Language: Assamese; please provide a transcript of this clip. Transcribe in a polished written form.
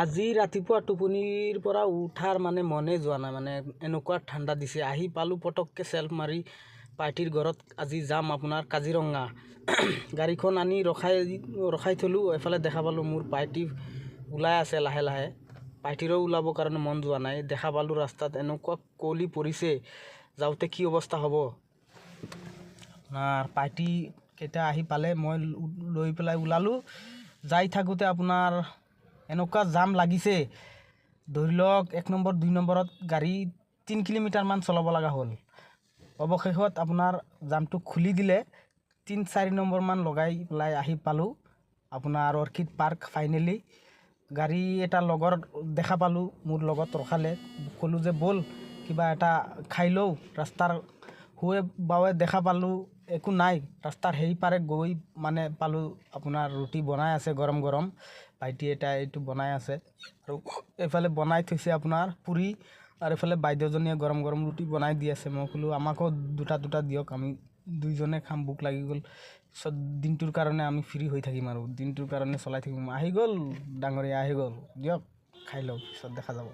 আজি ৰাতিপুৱা টোপনিৰ পৰা উঠাৰ মনে যোৱা নাই, এনেকুৱা ঠাণ্ডা দিছে। আহি পালোঁ পটককৈ চেল্ফ মাৰি পাৰ্টিৰ ঘৰত আজি যাম আপোনাৰ কাজিৰঙা। গাড়ীখন আনি ৰখাই থলোঁ। এফালে দেখা পালোঁ মোৰ পাৰ্টি ওলাই আছে লাহে লাহে। পাৰ্টিৰো ওলাবৰ কাৰণে মন যোৱা নাই। দেখা পালোঁ ৰাস্তাত এনেকুৱা কুঁৱলী পৰিছে, যাওঁতে কি অৱস্থা হ'ব। আপোনাৰ পাৰ্টি কেইটা আহি পালে, মই লৈ পেলাই ওলালোঁ। যাই থাকোঁতে আপোনাৰ এনেকুৱা জাম লাগিছে, ধৰি লওক 1 নম্বৰ 2 নম্বৰত গাড়ী 3 কিলোমিটাৰমান চলাব লগা হ'ল। অৱশেষত আপোনাৰ জামটো খুলি দিলে। 3-4 নম্বৰমান লগাই পেলাই আহি পালোঁ আপোনাৰ অৰ্কিড পাৰ্ক। ফাইনেলি গাড়ী এটা লগৰ দেখা পালোঁ, মোৰ লগত ৰখালে। ক'লোঁ যে ব'ল কিবা এটা খাই লওঁ। ৰাস্তাৰ সোৱে বাৱে দেখা পালোঁ একো নাই। ৰাস্তাৰ সেই পাৰে গৈ পালোঁ আপোনাৰ ৰুটি বনাই আছে গৰম গৰম। ভাইটি এটাই এইটো বনাই আছে আৰু এইফালে বনাই থৈছে আপোনাৰ পুৰি, আৰু এইফালে বাইদেউজনীয়ে গৰম গৰম ৰুটি বনাই দি আছে। মই ক'লোঁ আমাকো দুটা দিয়ক, আমি দুইজনে খাম, ভোক লাগি গ'ল। পিছত দিনটোৰ কাৰণে আমি ফ্ৰী হৈ থাকিম আৰু দিনটোৰ কাৰণে চলাই থাকিম। আহি গ'ল ডাঙৰীয়া, আহি গ'ল, দিয়ক খাই লওক, পিছত দেখা যাব।